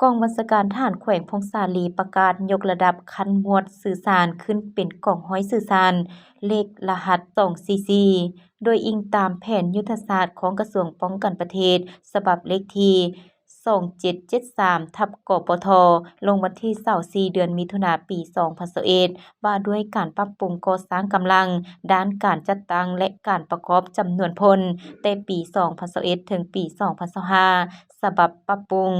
กองบัญชาการทหารแขวงพงษาลีประกาศยกระดับขั้นหมวดสื่อสารขึ้นเป็นกองร้อยสื่อสารเลขรหัส244โดยอิงตามแผนยุทธศาสตร์ของกระทรวงป้องกันประเทศฉบับเลขที่2773/กปทลงวันที่24เดือนมิถุนายนปี2021ว่าด้วยการปรับปรุงก่อสร้างกำลังด้านการจัดตั้งและการประกอบจำนวนพลแต่ปี2021ถึงปี2025ฉบับปรับปรุง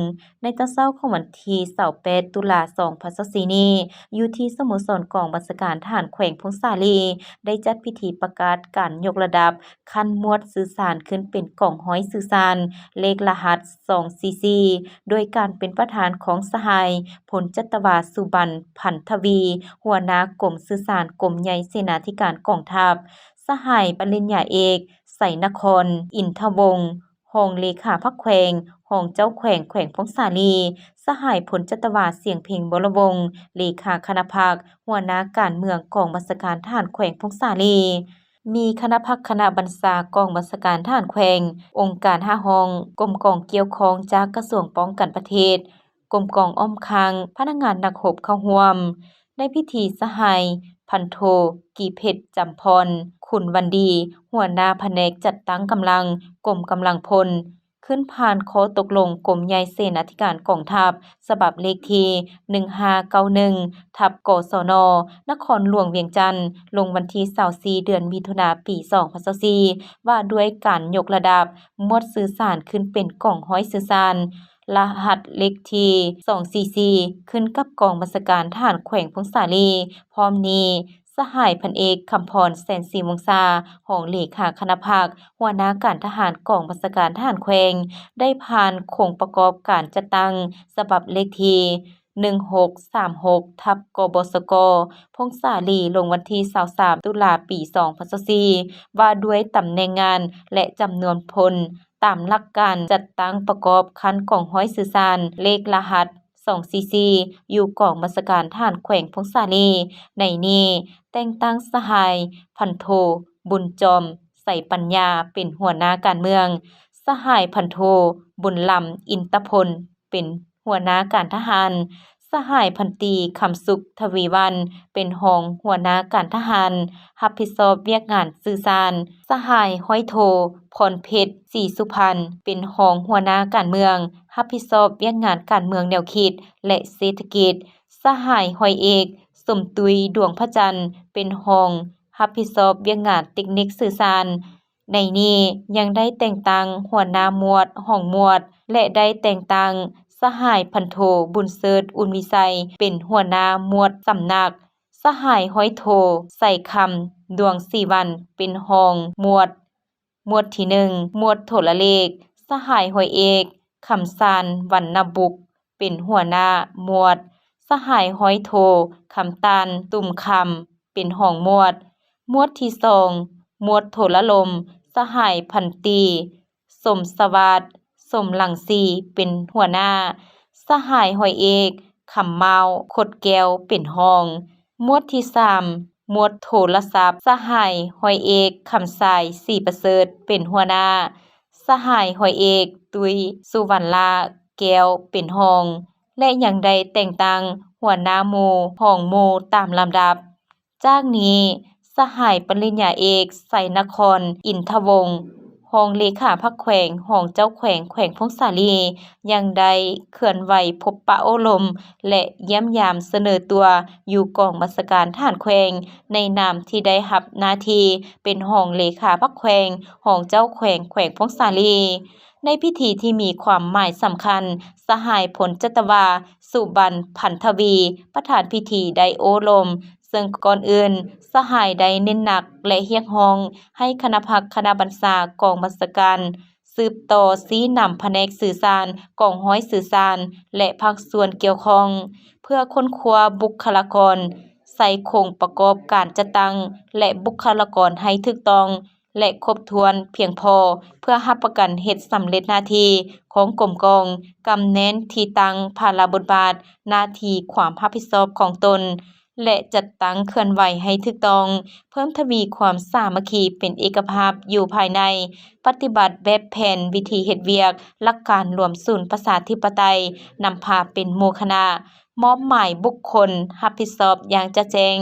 ในตอนเช้าของวันที่28ตุลา2024นี้อยู่ที่สโมสรกองบัญชาการทหารแขวงพงษาลีได้จัดพิธีประกาศการยกระดับขั้นหมวดสื่อสารขึ้นเป็นกองร้อยสื่อสารเลขรหัส244โดยการเป็นประธานของสหายพลจัตวาสุบรรณพันธวี หัวหน้ากรมสื่อสารกรมใหญ่เสนาธิการกองทัพสหายปริญญาเอกไสนครอินทวงศ์รองเลขาพรรคแขวงรองเจ้าแขวงแขวงพงษาลีสหายผลจัตวาเสียงเพลงบรวงศ์เลขาคณะพรรคหัวหน้าการเมืองกองบัญชาการทหารแขวงพงษาลีมีคณะพักคณะบัญชากองบัญชาการทหารแขวงองค์การ5ห้องกรมกองเกี่ยวข้องจากกระทรวงป้องกันประเทศกรมกองอ้อมคลังพนักงานนักรบเข้าร่วมในพิธีสหายพันโทกีเพชรจำพรขุนวันดีหัวหน้าแผนกจัดตั้งกำลังกรมกำลังพลขึ้นผ่านข้อตกลงกรมใหญ่เสนาธิการกองทัพฉบับเลขที่1591/กศนนครหลวงเวียงจันทน์ลงวันที่24เดือนมิถุนายนปี2024ว่าด้วยการยกระดับหมวดสื่อสารขึ้นเป็นกองร้อยสื่อสารรหัสเลขที่244ขึ้นกับกองบัญชาการทหารแขวงพงษาลีพร้อมนี้สหายพันเอกคำพรแสนศรีวงศารองเลขาคณะพรรคหัวหน้าการทหารกองบัญชาการทหารแขวงได้ผ่านโครงประกอบการจัดตั้งฉบับเลขที่1636/กบสกพงษาลีลงวันที่23ตุลาปี2024ว่าด้วยตำแหน่งงานและจำนวนพลตามหลักการจัดตั้งประกอบคันกองร้อยสื่อสารเลขรหัส244อยู่กองบัญชาการทหารแขวงพงษาลีในนี้แต่งตั้งสหายพันโทบุญจอมใส่ปัญญาเป็นหัวหน้าการเมืองสหายพันโทบุญลำอินตพลเป็นหัวหน้าการทหารสหายพันตรีคำสุขทวีวันเป็นรองหัวหน้าการทหารรับผิดชอบเวียกงานสื่อสารสหายห้อยโทพรเพชรศรีสุพรรณเป็นรองหัวหน้าการเมืองรับผิดชอบเวียกงานการเมืองแนวคิดและเศรษฐกิจสหายห้อยเอกสมตุยดวงพระจันทร์เป็นรองรับผิดชอบเวียกงานเทคนิคสื่อสารในนี้ยังได้แต่งตั้งหัวหน้าหมวดห้องหมวดและได้แต่งตั้งสหายพันโทบุญเสิร์ชอุ่นวิสัยเป็นหัวหน้าหมวดสำนักสหายห้อยโทใส่คำดวงศรีวันเป็นรองหมวดที่1หมวดโทรเลขสหายห้อยเอกคำสานวรรณบุกเป็นหัวหน้าหมวดสหายห้อยโทคำตาลตุ่มคำเป็นรองหมวดที่2หมวดโทรลมสหายพันตรีสมสวัสดิ์สมหลังสีเป็นหัวหน้าสหายห้อยเอกคำเมาขดแก้วเป็นรองหมวดที่3หมวดโทรศัพท์สหายห้อยเอกคำสายศรีประเสริฐเป็นหัวหน้าสหายห้อยเอกตุยสุวรรณลาแก้วเป็นรองและยังได้แต่งตั้งหัวหน้าหมู่รองหมู่ตามลำดับจากนี้สหายปริญญาเอกไสนครอินทวงศ์รองเลขาพรรคแขวงรองเจ้าแขวงแขวงพงษาลียังได้เคลื่อนไหวพบปะโอ้ลมและเยี่ยมยามเสนอตัวอยู่กองบัญชาการทหารแขวงในนามที่ได้รับหน้าที่เป็นรองเลขาพรรคแขวงรองเจ้าแขวงแขวงพงษาลีในพิธีที่มีความหมายสำคัญสหายผลจัตวาสุบรรณพันธวีประธานพิธีได้โอ้ลมซึ่งก่อนอื่นสหายได้เน้นหนักและเรียกร้องให้คณะพักคณะบัญชากองบัญชาการสืบต่อชี้นำแผนกสื่อสารกองร้อยสื่อสารและภาคส่วนเกี่ยวข้องเพื่อค้นคว้าบุคลากรใส่โครงประกอบการจัดตั้งและบุคลากรให้ถูกต้องและครบถ้วนเพียงพอเพื่อรับประกันเฮ็ดสำเร็จหน้าที่ของกรมกองกำแหน่งที่ตั้งภาระบทบาทหน้าที่ความรับผิดชอบของตน และจัดตั้งเคลื่อนไหวให้ถูกต้องเพิ่มทวีความสามัคคีเป็นเอกภาพอยู่ภายในปฏิบัติแบบแผนวิธีเฮ็ดเวียกหลักการรวมศูนย์ประชาธิปไตยนำพาเป็นหมู่คณะมอบหมายบุคคลรับผิดชอบอย่างจะแจง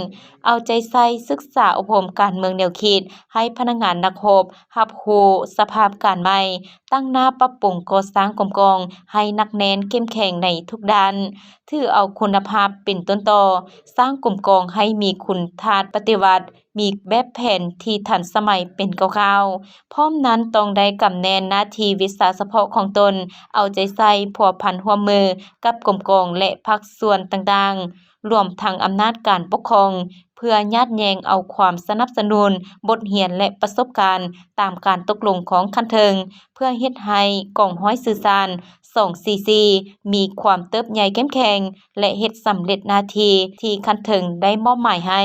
เอาใจใส่ศึกษาอบรมการเมืองแนวคิดให้พนักงานนักรบรับรู้สภาพการใหม่ตั้งหน้าปรับปรุงก่อสร้างกรมกองให้หนักแน่นเข้มแข็งในทุกด้านถือเอาคุณภาพเป็นต้นต่อสร้างกรมกองให้มีคุณทาสปฏิวัติมีแบบแผนที่ทันสมัยเป็นคร่าวๆพร้อมนั้นต้องได้กำแนนหน้าที่วิสาเฉพาะของตนเอาใจใส่พัวพันร่วมมือกับกรมกองและภาคส่วนต่างๆรวมทั้งอำนาจการปกครองเพื่อญาติแยงเอาความสนับสนุนบทเรียนและประสบการณ์ตามการตกลงของคันเทิงเพื่อเฮ็ดให้กองร้อยสื่อสาร244มีความเติบใหญ่เข้มแข็งและเฮ็ดสำเร็จหน้าที่ที่คันเทิงได้มอบหมายให้